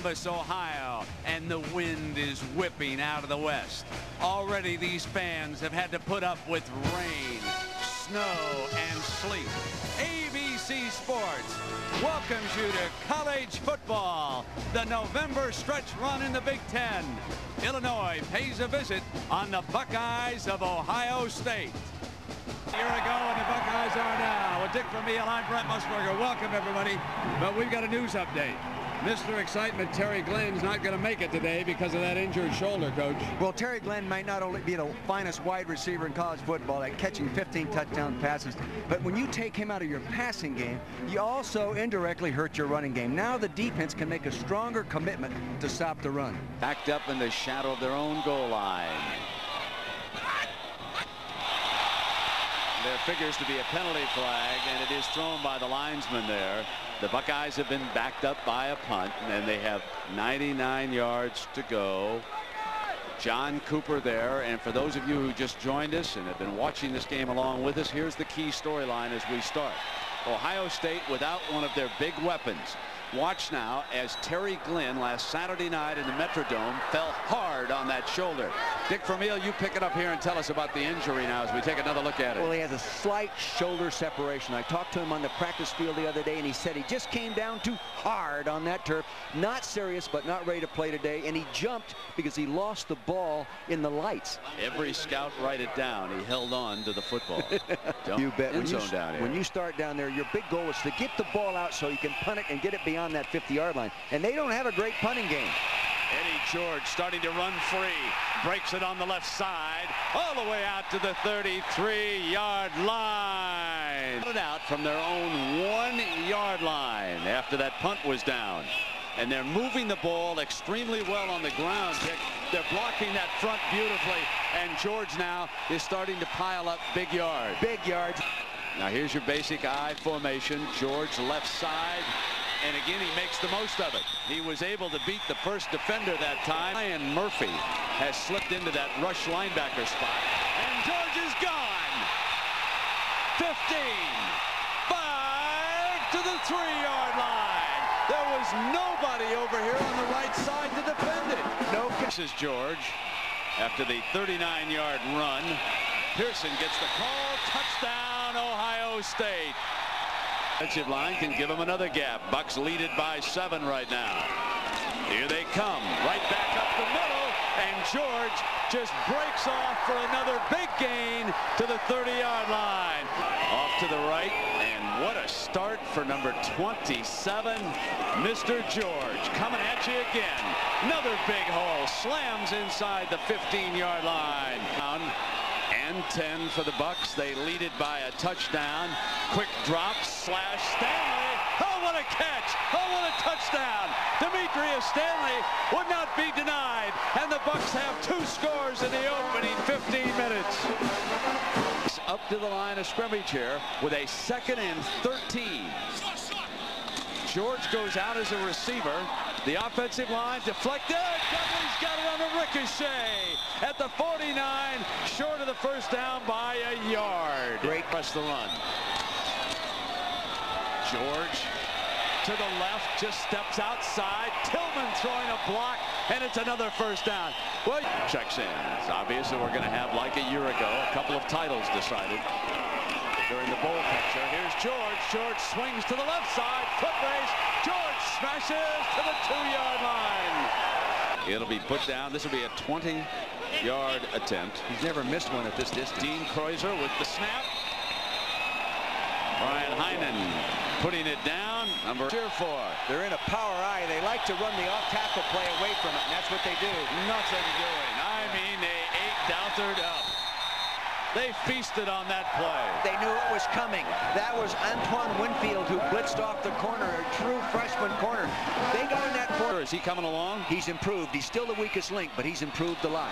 Columbus, Ohio, and the wind is whipping out of the west. Already these fans have had to put up with rain, snow, and sleet. ABC Sports welcomes you to college football, the November stretch run in the Big Ten. Illinois pays a visit on the Buckeyes of Ohio State. A year ago, and the Buckeyes are now. With Dick Vermeil, I'm Brent Musburger. Welcome, everybody. But we've got a news update. Mr. Excitement, Terry Glenn's not going to make it today because of that injured shoulder, Coach. Well, Terry Glenn might not only be the finest wide receiver in college football at catching 15 touchdown passes, but when you take him out of your passing game, you also indirectly hurt your running game. Now the defense can make a stronger commitment to stop the run. Backed up in the shadow of their own goal line. There figures to be a penalty flag, and it is thrown by the linesman there. The Buckeyes have been backed up by a punt, and they have 99 yards to go. John Cooper there, and for those of you who just joined us and have been watching this game along with us, here's the key storyline as we start. Ohio State without one of their big weapons. Watch now as Terry Glenn last Saturday night in the Metrodome fell hard on that shoulder. Dick Vermeil, you pick it up here and tell us about the injury now as we take another look at it. Well, he has a slight shoulder separation. I talked to him on the practice field the other day, and he said he just came down too hard on that turf. Not serious, but not ready to play today. And he jumped because he lost the ball in the lights. Every scout write it down. He held on to the football. You bet. When you start down there, your big goal is to get the ball out so you can punt it and get it beyond that 50-yard line. And they don't have a great punting game. Eddie George starting to run free. Breaks it on the left side. All the way out to the 33-yard line. Put it out from their own 1-yard line after that punt was down. And they're moving the ball extremely well on the ground, Dick. They're blocking that front beautifully. And George now is starting to pile up big yards. Big yards. Now here's your basic I formation. George left side. And again, he makes the most of it. He was able to beat the first defender that time. Ryan Murphy has slipped into that rush linebacker spot. And George is gone. 15. 5 to the 3-yard line. There was nobody over here on the right side to defend it. No. This is George after the 39-yard run. Pearson gets the call. Touchdown, Ohio State. Defensive line can give them another gap. Bucks lead it by 7 right now. Here they come, right back up the middle, and George just breaks off for another big gain to the 30-yard line. Off to the right, and what a start for number 27, Mr. George. Coming at you again. Another big hole, slams inside the 15-yard line. And 10 for the Bucks. They lead it by a touchdown. Quick drop, slash, Stanley. Oh, what a catch. Oh, what a touchdown. Demetrius Stanley would not be denied. And the Bucks have 2 scores in the opening 15 minutes. Up to the line of scrimmage here with a 2nd and 13. George goes out as a receiver. The offensive line deflected. Dudley's got it on a ricochet at the 49, short of the first down by a yard. Great press the run. George to the left, just steps outside. Tillman throwing a block, and it's another first down. Well, checks in. It's obvious that we're going to have, like a year ago, a couple of titles decided during the bowl picture. Here's George. George swings to the left side. Foot race. George smashes to the 2-yard line. It'll be put down. This will be a 20-yard attempt. He's never missed one at this distance. Dean Kreuzer with the snap. Brian Heinen putting it down. Number 4. They're in a power I. They like to run the off-tackle play away from it, and that's what they do. Nothing doing. I mean, they ate Douthert up. They feasted on that play. They knew it was coming. That was Antoine Winfield who blitzed off the corner, a true freshman corner. They got in that corner. Is he coming along? He's improved. He's still the weakest link, but he's improved a lot.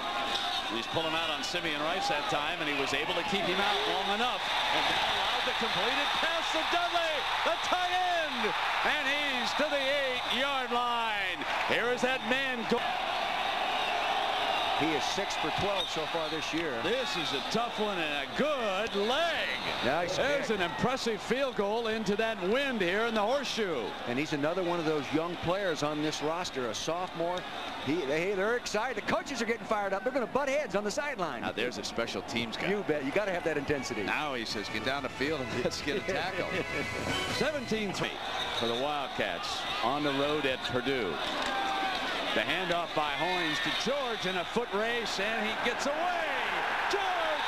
He's pulling out on Simeon Rice that time, and he was able to keep him out long enough. And now allowed the completed pass to Dudley, the tight end, and he's to the 8-yard line. Here is that man. He is 6 for 12 so far this year. This is a tough one and a good leg. Nice. There's an impressive field goal into that wind here in the horseshoe. And he's another one of those young players on this roster, a sophomore. They're excited. The coaches are getting fired up. They're going to butt heads on the sideline. Now there's a special teams guy. You bet. You got to have that intensity. Now he says, get down the field and let's get a tackle. 17-3 for the Wildcats on the road at Purdue. The handoff by Hoynes to George in a foot race, and he gets away. George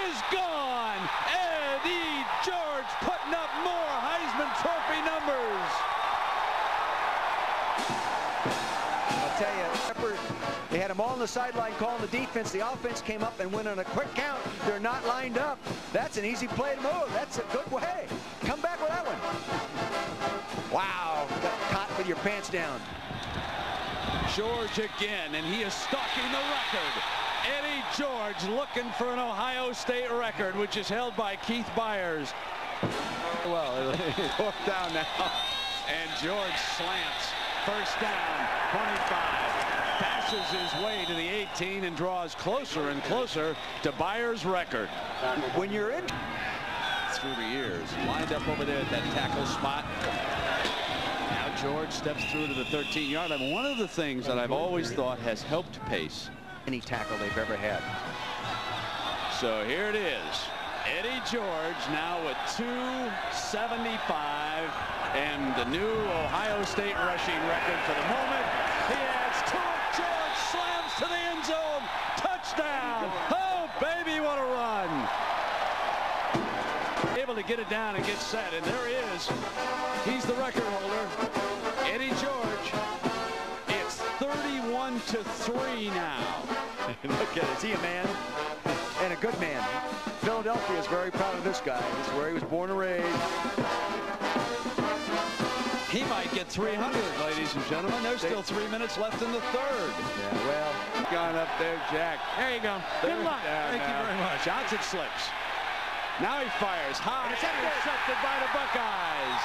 is gone. Eddie George putting up more Heisman Trophy numbers. I'll tell you, they had them all on the sideline calling the defense. The offense came up and went on a quick count. They're not lined up. That's an easy play to move. That's a good way. Come back with that one. Wow, got caught with your pants down. George again, and he is stalking the record. Eddie George looking for an Ohio State record, which is held by Keith Byars. Well, fourth down now, and George slants. First down, 25. Passes his way to the 18 and draws closer and closer to Byars' record. When you're in through the years, lined up over there at that tackle spot. Now George steps through to the 13-yard line. One of the things that I've always thought has helped pace any tackle they've ever had. So here it is. Eddie George now with 275 and the new Ohio State rushing record for the moment. He adds to it. George slams to the end zone. Touchdown. Oh, baby, what a run. Able to get it down and get set, and there he is. He's the record holder. Eddie George. It's 31-3 now. Look at it. Is he a man? And a good man. Philadelphia is very proud of this guy. This is where he was born and raised. He might get 300, ladies and gentlemen. There's still 3 minutes left in the third. Yeah, well, gone up there, Jack. There you go. Good luck. Thank you very much. Johnson slips. Now he fires high. Intercepted by the Buckeyes.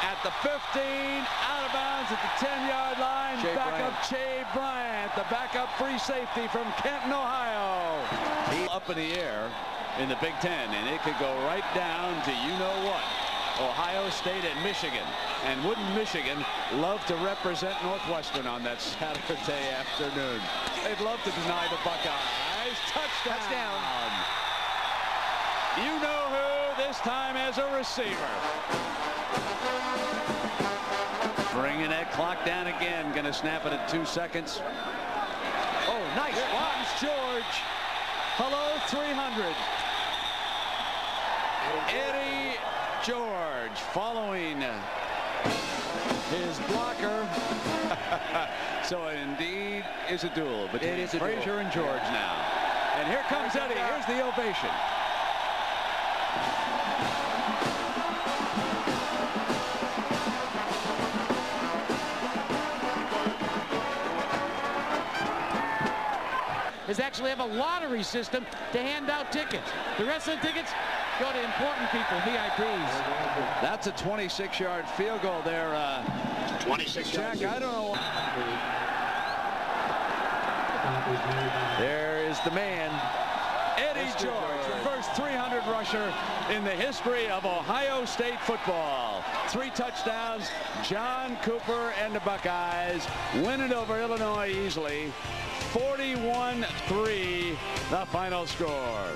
At the 15, out of bounds at the 10-yard line. Backup Jay Bryant, the backup free safety from Canton, Ohio. Up in the air in the Big Ten, and it could go right down to you-know-what. Ohio State and Michigan. And wouldn't Michigan love to represent Northwestern on that Saturday afternoon? They'd love to deny the Buckeyes. Touchdown. You know who, this time as a receiver. Bringing that clock down again. Going to snap it at 2 seconds. Oh, nice. Watch George. Hello, 300. Eddie George following his blocker. So it indeed is a duel between Frazier and George now. And here comes Eddie. Here's the ovation. Is actually have a lottery system to hand out tickets. The rest of the tickets go to important people, VIPs. That's a 26-yard field goal there. 26 Jack, I don't know. There is the man. Eddie George, the first 300 rusher in the history of Ohio State football. 3 touchdowns. John Cooper and the Buckeyes win it over Illinois easily. 41-3, the final score.